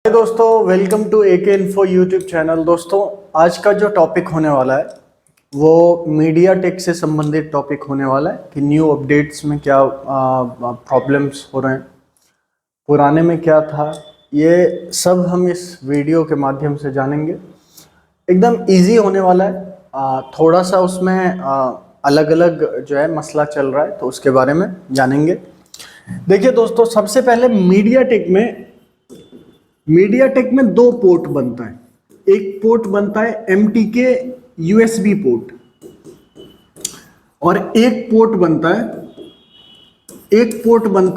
हाय दोस्तों, welcome to AK info YouTube channel. दोस्तों, आज का जो टॉपिक होने वाला है वो मीडिया टेक से संबंधित टॉपिक होने वाला है कि न्यू अपडेट्स में क्या प्रॉब्लम्स हो रहे हैं, पुराने में क्या था, ये सब हम इस वीडियो के माध्यम से जानेंगे। एकदम इजी होने वाला है। थोड़ा सा उसमें अलग अलग जो है मसला चल रहा है, तो उसके बारे में जानेंगे। देखिए दोस्तों, सबसे पहले मीडिया टेक में दो पोर्ट बनता है। एक पोर्ट बनता है MTK USB पोर्ट और एक पोर्ट बनता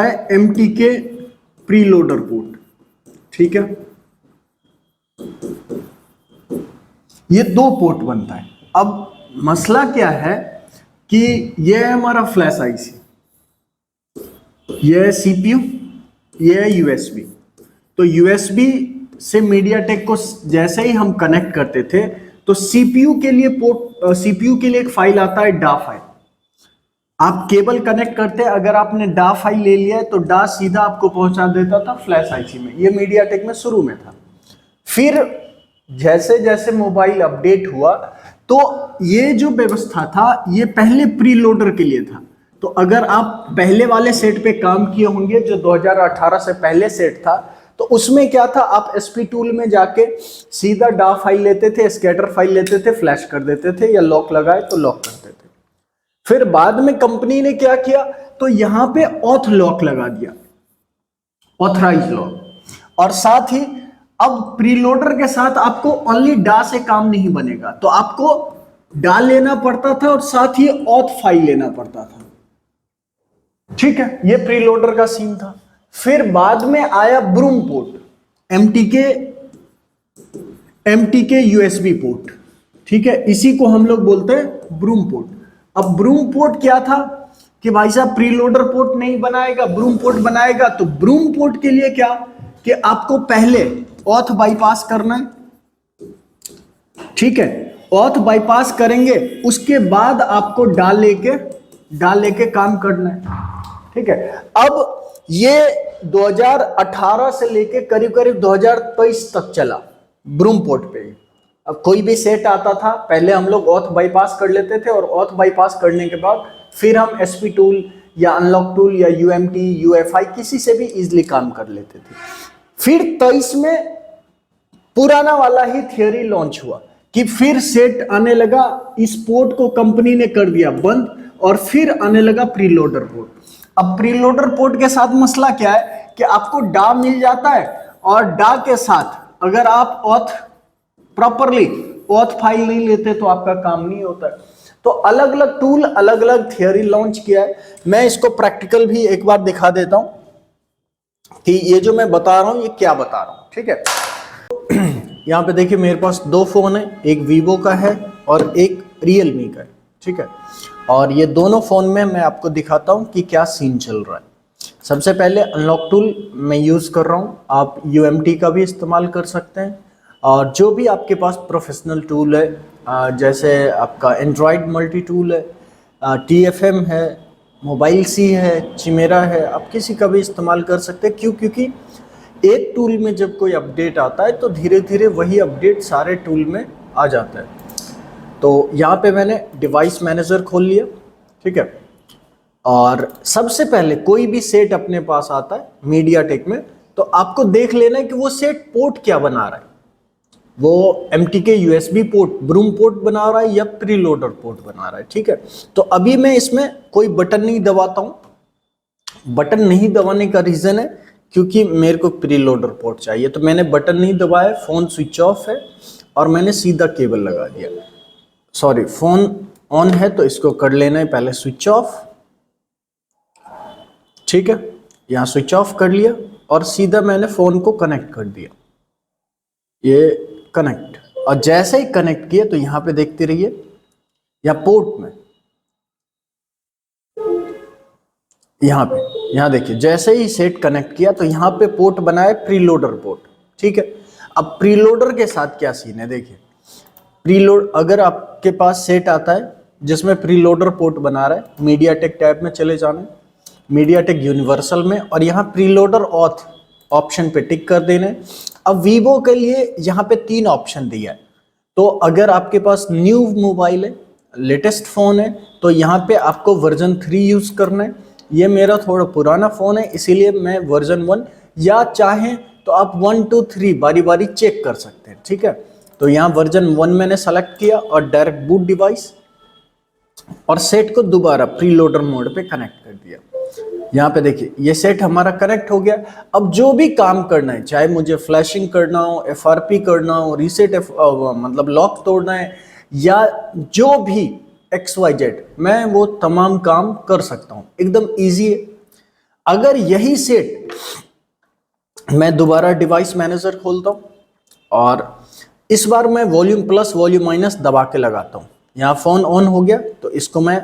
है MTK प्रीलोडर पोर्ट। ठीक है, ये दो पोर्ट बनता है। अब मसला क्या है कि ये है हमारा फ्लैश आईसी, ये है CPU, ये है USB। तो USB से मीडिया टेक को जैसे ही हम कनेक्ट करते थे तो CPU के लिए एक फाइल आता है डा फाइल। आप केबल कनेक्ट करते, अगर आपने डा फाइल ले लिया है तो डा सीधा आपको पहुंचा देता था फ्लैश आईसी में। ये मीडिया टेक में शुरू में था। फिर जैसे जैसे मोबाइल अपडेट हुआ तो ये जो व्यवस्था था ये पहले प्री लोडर के लिए था। तो अगर आप पहले वाले सेट पे काम किए होंगे जो 2018 से पहले सेट था, तो उसमें क्या था, आप SP टूल में जाके सीधा डा फाइल लेते थे, स्कैटर फाइल लेते थे, फ्लैश कर देते थे, या लॉक लगाए तो लॉक करते थे। फिर बाद में कंपनी ने क्या किया, तो यहां पे ऑथ लॉक लगा दिया, ऑथराइज लॉक। और साथ ही अब प्रीलोडर के साथ आपको ओनली डा से काम नहीं बनेगा, तो आपको डा लेना पड़ता था और साथ ही ऑथ फाइल लेना पड़ता था। ठीक है, ये प्रीलोडर का सीन था। फिर बाद में आया ब्रूम पोर्ट, MTK USB पोर्ट। ठीक है, इसी को हम लोग बोलते हैं ब्रूम पोर्ट। अब ब्रूम पोर्ट क्या था कि भाई साहब प्रीलोडर पोर्ट नहीं बनाएगा, ब्रूम पोर्ट बनाएगा। तो ब्रूम पोर्ट के लिए क्या कि आपको पहले ऑथ बाईपास करना है। ठीक है, ऑथ बाईपास करेंगे, उसके बाद आपको डाल लेके काम करना है। ठीक है, अब ये 2018 से लेके करीब करीब 2023 तक चला ब्रूम पोर्ट पे। अब कोई भी सेट आता था, पहले हम लोग ऑथ बाईपास कर लेते थे और ऑथ बाईपास करने के बाद फिर हम SP टूल या अनलॉक टूल या UMT UFI किसी से भी इजीली काम कर लेते थे। फिर 23 में पुराना वाला ही थियरी लॉन्च हुआ कि फिर सेट आने लगा, इस पोर्ट को कंपनी ने कर दिया बंद और फिर आने लगा प्रीलोडर पोर्ट। अब प्रीलोडर पोर्ट के साथ मसला क्या है कि आपको डा मिल जाता है और डा के साथ अगर आप ऑथ प्रॉपरली ऑथ फाइल नहीं लेते तो आपका काम नहीं होता है। तो अलग अलग टूल, अलग अलग थियरी लॉन्च किया है। मैं इसको प्रैक्टिकल भी एक बार दिखा देता हूं कि ये जो मैं बता रहा हूं ये क्या बता रहा हूं। ठीक है, यहाँ पे देखिए मेरे पास दो फोन है, एक वीवो का है और एक रियलमी का है। ठीक है, और ये दोनों फोन में मैं आपको दिखाता हूँ कि क्या सीन चल रहा है। सबसे पहले अनलॉक टूल मैं यूज कर रहा हूँ, आप UMT का भी इस्तेमाल कर सकते हैं और जो भी आपके पास प्रोफेशनल टूल है, जैसे आपका एंड्रॉयड मल्टी टूल है, TFM है, मोबाइल सी है, चिमेरा है, आप किसी का भी इस्तेमाल कर सकते हैं। क्योंकि एक टूल में जब कोई अपडेट आता है तो धीरे धीरे वही अपडेट सारे टूल में आ जाता है। तो यहाँ पे मैंने डिवाइस मैनेजर खोल लिया। ठीक है, और सबसे पहले कोई भी सेट अपने पास आता है मीडिया टेक में तो आपको देख लेना है कि वो सेट पोर्ट क्या बना रहा है। वो MTK USB पोर्ट, ब्रूम पोर्ट बना रहा है या प्रीलोडर पोर्ट बना रहा है। ठीक है, तो अभी मैं इसमें कोई बटन नहीं दबाता हूं। बटन नहीं दबाने का रीजन है क्योंकि मेरे को प्रीलोडर पोर्ट चाहिए, तो मैंने बटन नहीं दबाया, फोन स्विच ऑफ है और मैंने सीधा केबल लगा दिया। सॉरी, फोन ऑन है तो इसको कर लेना है पहले स्विच ऑफ। ठीक है, यहां स्विच ऑफ कर लिया और सीधा मैंने फोन को कनेक्ट कर दिया, ये कनेक्ट। और जैसे ही कनेक्ट किया तो यहां पे देखते रहिए, यहां पोर्ट में यहां देखिए, जैसे ही सेट कनेक्ट किया तो यहां पे पोर्ट बना है प्रीलोडर पोर्ट। ठीक है, अब प्रीलोडर के साथ क्या सीन है देखिए। प्रीलोड, अगर आपके पास सेट आता है जिसमें प्रीलोडर पोर्ट बना रहा है, मीडिया टेक टैब में चले जाना है, मीडिया टेक यूनिवर्सल में, और यहाँ प्रीलोडर ऑथ ऑप्शन पे टिक कर देने। अब वीवो के लिए यहाँ पे 3 ऑप्शन दिया है। तो अगर आपके पास न्यू मोबाइल है, लेटेस्ट फ़ोन है, तो यहाँ पे आपको वर्जन 3 यूज़ करना है। ये मेरा थोड़ा पुराना फ़ोन है, इसीलिए मैं वर्जन 1, या चाहें तो आप 1 2 3 बारी बारी चेक कर सकते हैं, ठीक है। तो यहाँ वर्जन 1 मैंने सेलेक्ट किया और डायरेक्ट बूट डिवाइस, और सेट को दोबारा प्रीलोडर मोड पे कनेक्ट कर दिया। यहाँ पे देखिए ये सेट हमारा कनेक्ट हो गया। अब जो भी काम करना है, चाहे मुझे फ्लैशिंग करना हो, एफआरपी करना हो, रीसेट मतलब लॉक तोड़ना है, या जो भी XYZ, मैं वो तमाम काम कर सकता हूँ, एकदम इजी है। अगर यही सेट मैं दोबारा डिवाइस मैनेजर खोलता हूँ और इस बार मैं वॉल्यूम प्लस वॉल्यूम माइनस दबा के लगाता हूँ, यहाँ फ़ोन ऑन हो गया, तो इसको मैं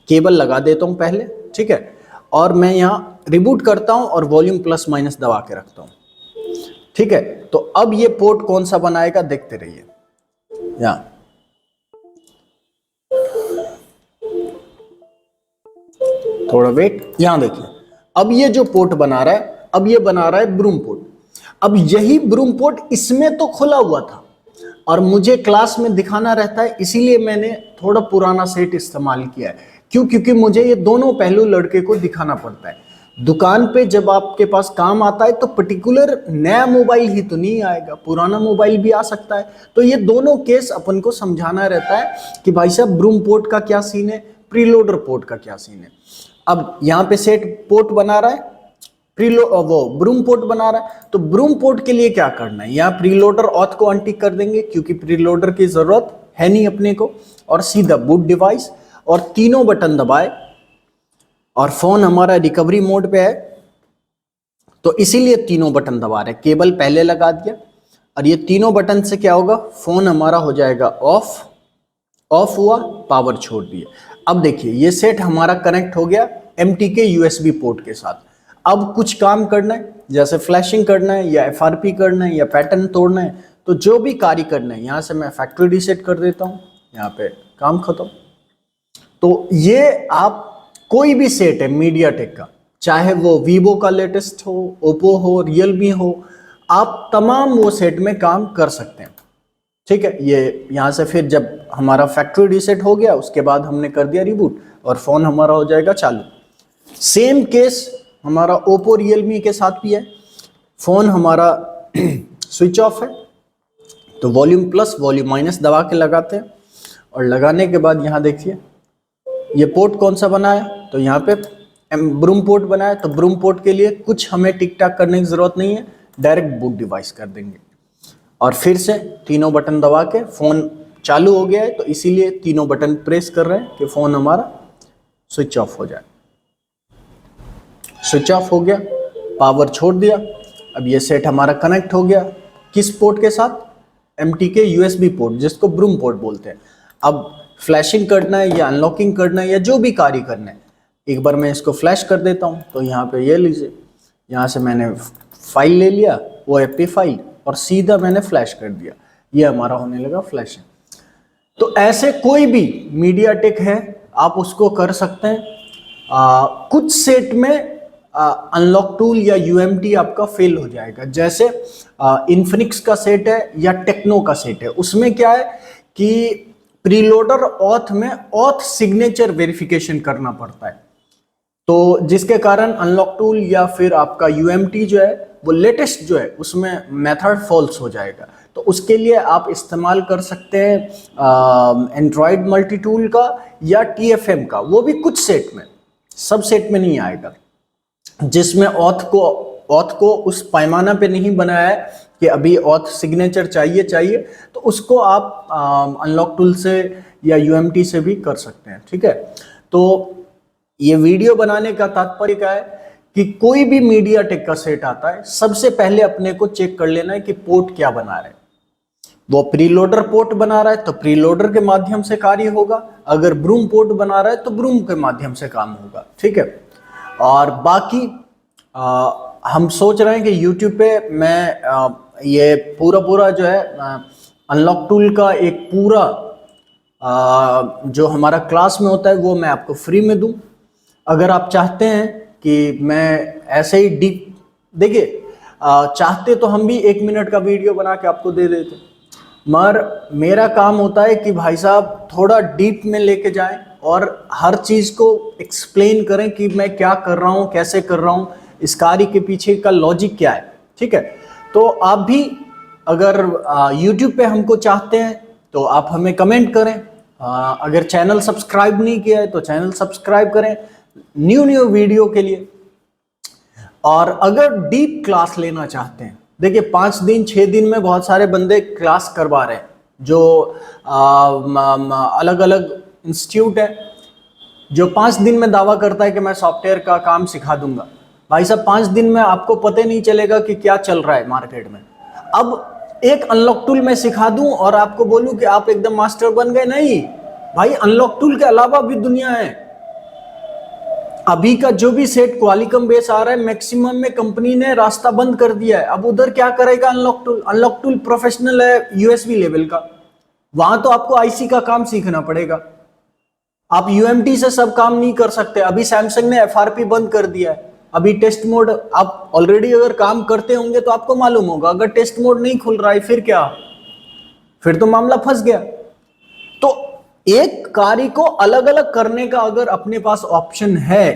केबल लगा देता हूँ पहले, ठीक है, और मैं यहाँ रिबूट करता हूँ और वॉल्यूम प्लस माइनस दबा के रखता हूँ, ठीक है। तो अब ये पोर्ट कौन सा बनाएगा देखते रहिए। यहाँ थोड़ा वेट, यहाँ देखिए अब ये जो पोर्ट बना रहा है, अब ये बना रहा है ब्रूम पोर्ट। अब यही ब्रूम पोर्ट इसमें तो खुला हुआ था और मुझे क्लास में दिखाना रहता है, इसीलिए मैंने थोड़ा पुराना सेट इस्तेमाल किया है। क्यों? क्योंकि मुझे ये दोनों पहलू लड़के को दिखाना पड़ता है। दुकान पे जब आपके पास काम आता है तो पर्टिकुलर नया मोबाइल ही तो नहीं आएगा, पुराना मोबाइल भी आ सकता है। तो ये दोनों केस अपन को समझाना रहता है कि भाई साहब ब्रूम पोर्ट का क्या सीन है, प्रीलोडर पोर्ट का क्या सीन है। अब यहाँ पे सेट पोर्ट बना रहा है, वो ब्रूम पोर्ट बना रहा है, तो ब्रूम पोर्ट के लिए क्या करना है, यहाँ प्रीलोडर ऑथ को अनटिक कर देंगे क्योंकि प्रीलोडर की जरूरत है नहीं अपने को, और सीधा बूट डिवाइस और तीनों बटन दबाए, और फोन हमारा रिकवरी मोड पे है तो इसीलिए तीनों बटन दबा रहे। केबल पहले लगा दिया और ये तीनों बटन से क्या होगा, फोन हमारा हो जाएगा ऑफ हुआ, पावर छोड़ दिए। अब देखिए ये सेट हमारा कनेक्ट हो गया MTK USB पोर्ट के साथ। अब कुछ काम करना है, जैसे फ्लैशिंग करना है या FRP करना है या पैटर्न तोड़ना है, तो जो भी कार्य करना है, यहाँ से मैं फैक्ट्री रीसेट कर देता हूँ, यहाँ पे काम खत्म। तो ये आप कोई भी सेट है मीडियाटेक का, चाहे वो वीवो का लेटेस्ट हो, ओप्पो हो, रियलमी हो, आप तमाम वो सेट में काम कर सकते हैं, ठीक है। ये यहाँ से फिर जब हमारा फैक्ट्री रीसेट हो गया उसके बाद हमने कर दिया रिबूट और फोन हमारा हो जाएगा चालू। सेम केस हमारा ओप्पो रियलमी के साथ भी है। फोन हमारा स्विच ऑफ है तो वॉल्यूम प्लस वॉल्यूम माइनस दबा के लगाते हैं, और लगाने के बाद यहाँ देखिए ये पोर्ट कौन सा बना है, तो यहाँ पे ब्रूम पोर्ट बना है। तो ब्रूम पोर्ट के लिए कुछ हमें टिक टाक करने की जरूरत नहीं है, डायरेक्ट बूट डिवाइस कर देंगे और फिर से तीनों बटन दबा के फोन चालू हो गया है, तो इसीलिए तीनों बटन प्रेस कर रहे हैं कि फोन हमारा स्विच ऑफ हो जाए। स्विच ऑफ हो गया, पावर छोड़ दिया। अब ये सेट हमारा कनेक्ट हो गया किस पोर्ट के साथ, MTK USB पोर्ट, जिसको ब्रूम पोर्ट बोलते हैं। अब फ्लैशिंग करना है या अनलॉकिंग करना है या जो भी कार्य करना है, एक बार मैं इसको फ्लैश कर देता हूँ। तो यहाँ पे ये लीजिए, यहाँ से मैंने फाइल ले लिया, वो एपी फाइल, और सीधा मैंने फ्लैश कर दिया, ये हमारा होने लगा फ्लैशिंग। तो ऐसे कोई भी मीडियाटेक है आप उसको कर सकते हैं। कुछ सेट में अनलॉक टूल या UMT आपका फेल हो जाएगा, जैसे इन्फिनिक्स का सेट है या टेक्नो का सेट है, उसमें क्या है कि प्रीलोडर ऑथ में ऑथ सिग्नेचर वेरिफिकेशन करना पड़ता है, तो जिसके कारण अनलॉक टूल या फिर आपका UMT जो है वो लेटेस्ट जो है उसमें मेथड फॉल्स हो जाएगा। तो उसके लिए आप इस्तेमाल कर सकते हैं एंड्रॉयड मल्टी टूल का या TFM का, वो भी कुछ सेट में, सब सेट में नहीं आएगा, जिसमें ऑथ को उस पैमाना पे नहीं बनाया है कि अभी ऑथ सिग्नेचर चाहिए, तो उसको आप अनलॉक टूल से या UMT से भी कर सकते हैं, ठीक है। तो ये वीडियो बनाने का तात्पर्य क्या है कि कोई भी मीडियाटेक का सेट आता है, सबसे पहले अपने को चेक कर लेना है कि पोर्ट क्या बना रहे हैं। वो प्रीलोडर पोर्ट बना रहा है तो प्रीलोडर के माध्यम से कार्य होगा, अगर ब्रूम पोर्ट बना रहा है तो ब्रूम के माध्यम से काम होगा, ठीक है। और बाकी हम सोच रहे हैं कि YouTube पे मैं ये पूरा जो है अनलॉक टूल का एक पूरा जो हमारा क्लास में होता है वो मैं आपको फ्री में दूं। अगर आप चाहते हैं कि मैं ऐसे ही डीप, देखिए चाहते तो हम भी 1 मिनट का वीडियो बना के आपको दे देते, मगर मेरा काम होता है कि भाई साहब थोड़ा डीप में लेके जाएं और हर चीज़ को एक्सप्लेन करें कि मैं क्या कर रहा हूँ, कैसे कर रहा हूँ, इस कार्य के पीछे का लॉजिक क्या है। ठीक है, तो आप भी अगर YouTube पे हमको चाहते हैं तो आप हमें कमेंट करें। अगर चैनल सब्सक्राइब नहीं किया है तो चैनल सब्सक्राइब करें न्यू वीडियो के लिए। और अगर डीप क्लास लेना चाहते हैं, देखिए 5 दिन 6 दिन में बहुत सारे बंदे क्लास करवा रहे हैं, जो अलग अलग इंस्टीट्यूट है जो 5 दिन में दावा करता है कि मैं सॉफ्टवेयर का काम सिखा दूंगा। भाई साहब 5 दिन में आपको पता नहीं चलेगा कि क्या चल रहा है मार्केट में। अब एक अनलॉक टूल मैं सिखा दूं और आपको बोलूं कि आप एकदम मास्टर बन गए, नहीं भाई, अनलॉक टूल के अलावा भी दुनिया है। अभी का जो भी सेट क्वालिकम बेस आ रहा है, मैक्सिमम में कंपनी ने रास्ता बंद कर दिया है। अब उधर क्या करेगा unlock tool? Unlock tool professional है यूएसबी लेवल का, वहां तो आपको आईसी का काम सीखना पड़ेगा। आप यूएमटी से सब काम नहीं कर सकते। अभी सैमसंग ने एफआरपी बंद कर दिया है। अभी टेस्ट मोड, आप ऑलरेडी अगर काम करते होंगे तो आपको मालूम होगा, अगर टेस्ट मोड नहीं खुल रहा है फिर क्या, फिर तो मामला फंस गया। तो एक कार्य को अलग अलग करने का अगर अपने पास ऑप्शन है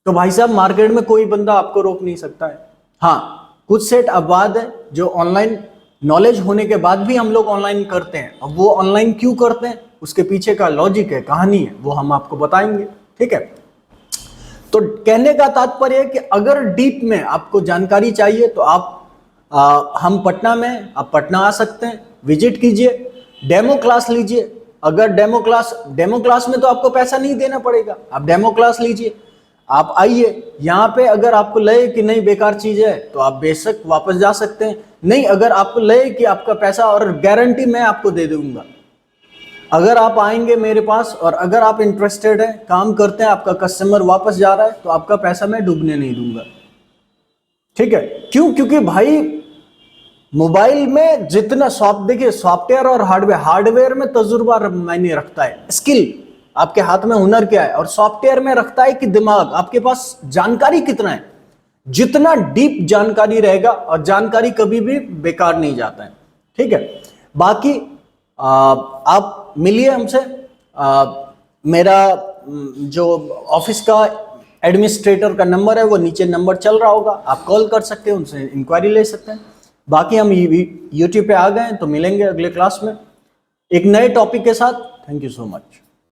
तो भाई साहब मार्केट में कोई बंदा आपको रोक नहीं सकता है। हाँ, कुछ सेट अपवाद है जो ऑनलाइन नॉलेज होने के बाद भी हम लोग ऑनलाइन करते हैं। अब वो ऑनलाइन क्यों करते हैं, उसके पीछे का लॉजिक है, कहानी है, वो हम आपको बताएंगे। ठीक है, तो कहने का तात्पर्य है कि अगर डीप में आपको जानकारी चाहिए तो आप हम पटना में, आप पटना आ सकते हैं, विजिट कीजिए, डेमो क्लास लीजिए। अगर डेमो क्लास में तो आपको पैसा नहीं देना पड़ेगा, आप डेमो क्लास लीजिए, आप आइए यहाँ पे। अगर आपको लगे कि नहीं बेकार चीज है तो आप बेशक वापस जा सकते हैं। नहीं, अगर आपको लगे कि आपका पैसा, और गारंटी मैं आपको दे दूंगा, अगर आप आएंगे मेरे पास और अगर आप इंटरेस्टेड हैं, काम करते हैं, आपका कस्टमर वापस जा रहा है तो आपका पैसा मैं डूबने नहीं दूंगा। ठीक है, क्यों? क्योंकि भाई मोबाइल में जितना देखिए सॉफ्टवेयर और हार्डवेयर में तजुर्बा मायने रखता है, स्किल, आपके हाथ में हुनर क्या है, और सॉफ्टवेयर में रखता है कि दिमाग, आपके पास जानकारी कितना है। जितना डीप जानकारी रहेगा, और जानकारी कभी भी बेकार नहीं जाता है। ठीक है, बाकी आप मिलिए हमसे। मेरा जो ऑफिस का एडमिनिस्ट्रेटर का नंबर है वो नीचे नंबर चल रहा होगा, आप कॉल कर सकते हैं, उनसे इंक्वायरी ले सकते हैं। बाकी हम यूट्यूब पे आ गए तो मिलेंगे अगले क्लास में एक नए टॉपिक के साथ। Thank you so much.